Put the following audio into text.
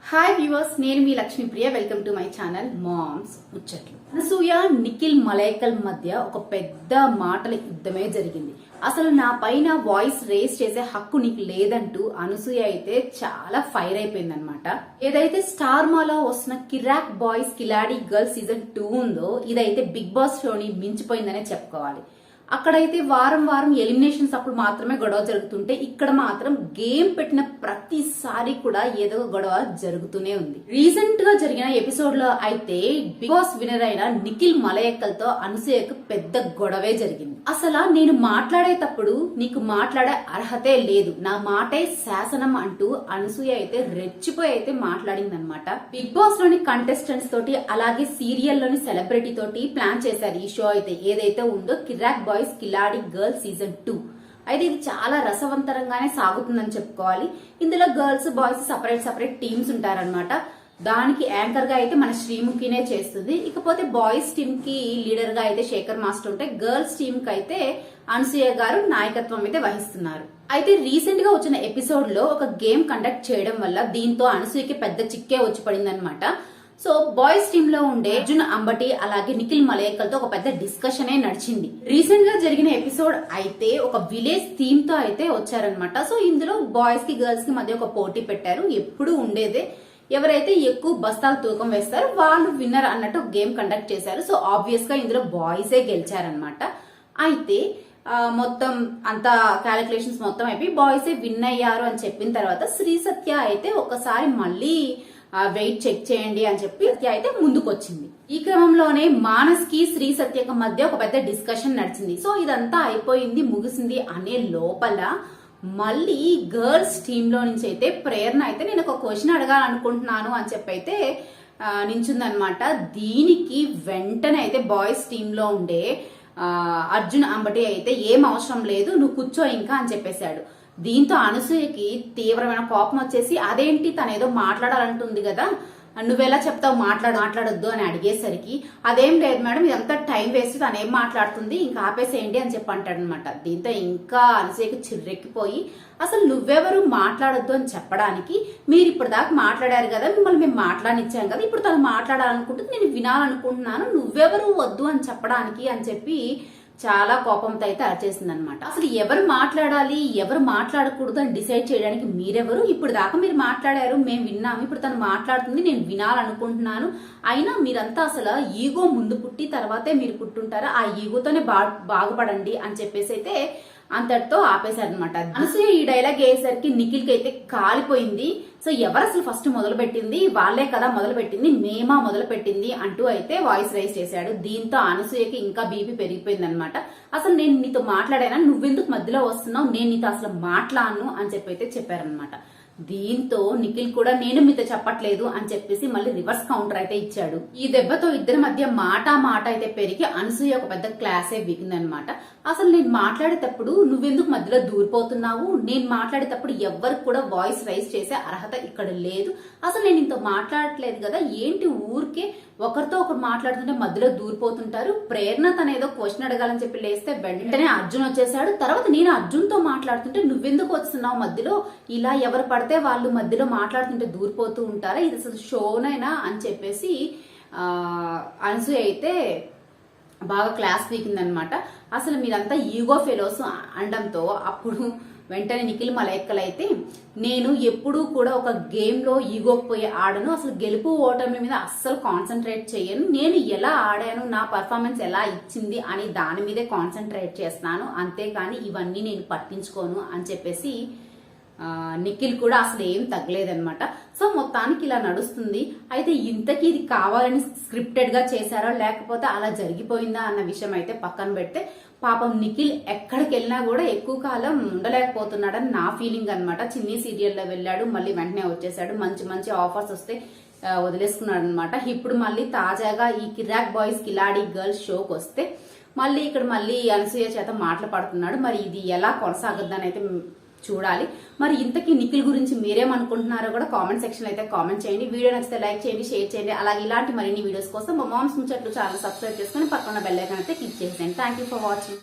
Hi viewers, నేను మీ Lakshmipriya. Welcome to my channel moms ముచ్చట్లు. అనసూయ నిఖిల్ మలైకల్ మధ్య ఒక పెద్ద మాటల యుద్ధమే జరిగింది. అసలు నా పైన వాయిస్ రేస్ చేసే హక్కు నీకు లేదంటూ అనసూయ అయితే చాలా ఫైర్ అయిపోయింది అనమాట. ఏదైతే స్టార్ మాలో వస్తున్న కిరాక్ బాయ్స్ కిలాడి గర్ల్స్ సీజన్ 2 ఉందో ఇదైతే బిగ్ బాస్ షోని మించిపోయిందనే చెప్పుకోవాలి. అక్కడైతే వారం వారం ఎలిమినేషన్స్ అప్పుడు మాత్రమే గొడవ జరుగుతుంటే ఇక్కడ మాత్రం గేమ్ పెట్టిన ప్రతిసారి కూడా ఏదో గొడవ జరుగుతూనే ఉంది. రీసెంట్ గా జరిగిన ఎపిసోడ్ లో అయితే బిగ్ బాస్ విన్నర్ అయిన నిఖిల్ మలయక్కలతో అనసూయకు పెద్ద గొడవే జరిగింది. అసలు నేను మాట్లాడేటప్పుడు నీకు మాట్లాడే అర్హతే లేదు, నా మాటే శాసనం అంటూ అనసూయ అయితే రెచ్చిపోయి అయితే మాట్లాడింది అనమాట. బిగ్ బాస్ లోని కంటెస్టెంట్స్ తోటి అలాగే సీరియల్ లోని సెలబ్రిటీ తోటి ప్లాన్ చేశారు ఈ షో అయితే ఏదైతే ఉందో కిరాక్ బాయ్స్ కిలాడి గర్ల్స్ సీజన్ 2. అయితే ఇది చాలా రసవంతరంగానే సాగుతుందని చెప్పుకోవాలి. ఇందులో గర్ల్స్ బాయ్స్ సపరేట్ టీమ్స్ ఉంటారనమాట. దానికి యాంకర్ గా అయితే మన శ్రీముఖినే చేస్తుంది. ఇకపోతే బాయ్స్ టీమ్ కి లీడర్ గా అయితే శేఖర్ మాస్టర్ ఉంటే గర్ల్స్ టీమ్ కి అయితే అనసూయ గారు నాయకత్వం అయితే వహిస్తున్నారు. అయితే రీసెంట్ గా వచ్చిన ఎపిసోడ్ లో ఒక గేమ్ కండక్ట్ చేయడం వల్ల దీంతో అనసూయకి పెద్ద చిక్కే వచ్చి పడింది అనమాట. సో బాయ్స్ టీమ్ లో ఉండే అర్జున్ అంబటి అలాగే నిఖిల్ మలైకల్తో ఒక పెద్ద డిస్కషన్ నడిచింది. రీసెంట్ గా జరిగిన ఎపిసోడ్ అయితే ఒక విలేజ్ థీమ్ తో అయితే వచ్చారనమాట. సో ఇందులో బాయ్స్ కి గర్ల్స్ కి మధ్య ఒక పోటీ పెట్టారు. ఎప్పుడు ఉండేదే, ఎవరైతే ఎక్కువ బస్తాలు తూకం వేస్తారో వాళ్ళు విన్నర్ అన్నట్టు గేమ్ కండక్ట్ చేశారు. సో ఆబ్వియస్ గా ఇందులో బాయ్సే గెలిచారనమాట. అయితే మొత్తం అంతా క్యాలిక్యులేషన్స్ మొత్తం అయిపోయి బాయ్సే విన్ అయ్యారు అని చెప్పిన తర్వాత శ్రీ సత్య అయితే ఒకసారి మళ్ళీ వెయిట్ చెక్ చేయండి అని చెప్పి సత్య అయితే ముందుకు వచ్చింది. ఈ క్రమంలోనే మానస్ కి శ్రీ సత్యక మధ్య ఒక పెద్ద డిస్కషన్ నడిచింది. సో ఇదంతా అయిపోయింది, ముగిసింది అనే లోపల మళ్ళీ గర్ల్స్ టీమ్ లో నుంచి అయితే ప్రేరణ అయితే నేను ఒక క్వశ్చన్ అడగాలనుకుంటున్నాను అని చెప్పి అయితే నించుందనమాట. దీనికి వెంటనే అయితే బాయ్స్ టీమ్ లో ఉండే అర్జున్ అంబటి అయితే ఏం అవసరం లేదు, నువ్వు కూర్చో ఇంకా అని చెప్పేశాడు. దీంతో అనసూయకి తీవ్రమైన కోపం వచ్చేసి అదేంటి తనేదో మాట్లాడాలంటుంది కదా, నువ్వెలా చెప్తావు మాట్లాడొద్దు అని అడిగేసరికి అదేం లేదు మేడం, ఇదంతా టైం వేస్ట్, తను ఏం మాట్లాడుతుంది ఇంకా ఆపేసేయండి అని చెప్పి అంటాడు అనమాట. దీంతో ఇంకా అనసూయకి చిర్రెక్కిపోయి అసలు నువ్వెవరు మాట్లాడొద్దు అని చెప్పడానికి, మీరు ఇప్పుడు దాకా మాట్లాడారు కదా, మిమ్మల్ని మేము మాట్లాడినిచ్చాం కదా, ఇప్పుడు తను మాట్లాడాలనుకుంటుంది, నేను వినాలనుకుంటున్నాను, నువ్వెవరు వద్దు అని చెప్పడానికి అని చెప్పి చాలా కోపంతో అయితే అరిచేసింది అనమాట. అసలు ఎవరు మాట్లాడాలి ఎవరు మాట్లాడకూడదు అని డిసైడ్ చేయడానికి మీరెవరు? ఇప్పుడు దాకా మీరు మాట్లాడారు, మేము విన్నాము, ఇప్పుడు తను మాట్లాడుతుంది, నేను వినాలనుకుంటున్నాను, అయినా మీరంతా అసలు ఈగో ముందు పుట్టి తర్వాతే మీరు పుట్టుంటారా, ఆ ఈగోతోనే బాగుపడండి అని చెప్పేసి అయితే అంతటితో ఆపేశారనమాట. అనసూయ ఈ డైలాగ్ వేసేసరికి నిఖిల్ కి అయితే కాలిపోయింది. సో ఎవరు అసలు ఫస్ట్ మొదలు పెట్టింది, వాళ్లే కదా మొదలు పెట్టింది, మేమా మొదలు పెట్టింది అంటూ అయితే వాయిస్ రైజ్ చేశాడు. దీంతో అనసూయకి ఇంకా బీపీ పెరిగిపోయింది అనమాట. అసలు నేను నీతో మాట్లాడానా, నువ్వెందుకు మధ్యలో వస్తున్నావు, నేను నీతో అసలు మాట్లాడను అని చెప్పి అయితే చెప్పారనమాట. దీంతో నిఖిల్ కూడా నేను మీతో చెప్పట్లేదు అని చెప్పేసి మళ్ళీ రివర్స్ కౌంటర్ అయితే ఇచ్చాడు. ఈ దెబ్బతో ఇద్దరి మధ్య మాట అయితే పెరిగి అనసూయ ఒక పెద్ద క్లాసే బిగిందనమాట. అసలు నేను మాట్లాడేటప్పుడు నువ్వెందుకు మధ్యలో దూరిపోతున్నావు, నేను మాట్లాడేటప్పుడు ఎవ్వరికి కూడా వాయిస్ రైజ్ చేసే అర్హత ఇక్కడ లేదు, అసలు నేను ఇంత మాట్లాడట్లేదు కదా, ఏంటి ఊరికే ఒకరితో ఒకరు మాట్లాడుతుంటే మధ్యలో దూరిపోతుంటారు, ప్రేరణ తనేదో క్వశ్చన్ అడగాలని చెప్పి లేస్తే వెంటనే అర్జున్ వచ్చేసాడు. తర్వాత నేను అర్జున్ తో మాట్లాడుతుంటే నువ్వెందుకు వస్తున్నావు మధ్యలో, ఇలా ఎవరు పడితే వాళ్ళు మధ్యలో మాట్లాడుతుంటే దూరిపోతూ ఉంటారా, ఇది అసలు షోనైనా అని చెప్పేసి అనసూయ అయితే బాగా క్లాస్ పీకిందనమాట. అసలు మీరంతా ఈగో ఫెలోస్ అనడంతో అప్పుడు వెంటనే నిఖిల్ మలైకల్ అయితే నేను ఎప్పుడూ కూడా ఒక గేమ్ లో ఈగోకి పోయి ఆడను, అసలు గెలుపు ఓటమి మీద అస్సలు కాన్సన్ట్రేట్ చేయను, నేను ఎలా ఆడాను, నా పర్ఫార్మెన్స్ ఎలా ఇచ్చింది అని దాని మీదే కాన్సన్ట్రేట్ చేస్తాను, అంతేకాని ఇవన్నీ నేను పట్టించుకోను అని చెప్పేసి నిఖిల్ కూడా అసలు ఏం తగ్గలేదనమాట. సో మొత్తానికి ఇలా నడుస్తుంది. అయితే ఇంతకీ ఇది కావాలని స్క్రిప్టెడ్ గా చేశారో లేకపోతే అలా జరిగిపోయిందా అన్న విషయం అయితే పక్కన పెడితే పాపం నిఖిల్ ఎక్కడికి వెళ్ళినా కూడా ఎక్కువ కాలం ఉండలేకపోతున్నాడని నా ఫీలింగ్ అనమాట. చిన్ని సీరియల్లో వెళ్ళాడు, మళ్ళీ వెంటనే వచ్చేసాడు, మంచి ఆఫర్స్ వస్తే వదిలేసుకున్నాడు అనమాట. ఇప్పుడు మళ్ళీ తాజాగా ఈ కిరాక్ బాయ్స్ కిలాడి గర్ల్స్ షోకి వస్తే మళ్ళీ ఇక్కడ మళ్ళీ అనసూయ చేత మాటలు పడుతున్నాడు. మరి ఇది ఎలా కొనసాగద్దని అయితే చూడాలి. మరి ఇంతకీ నిఖిల్ గురించి మీరేమనుకుంటున్నారో కూడా కామెంట్ సెక్షన్ అయితే కామెంట్ చేయండి. వీడియో నచ్చితే లైక్ చేయండి, షేర్ చేయండి. అలాగే ఇలాంటి మరిన్ని వీడియోస్ కోసం మా మామ్స్ ముచ్చట్లు ఛానల్ సబ్స్క్రైబ్ చేసుకుని పక్కన బెల్ ఐకాన్ అయితే క్లిక్ చేసేయండి. Thank you for watching.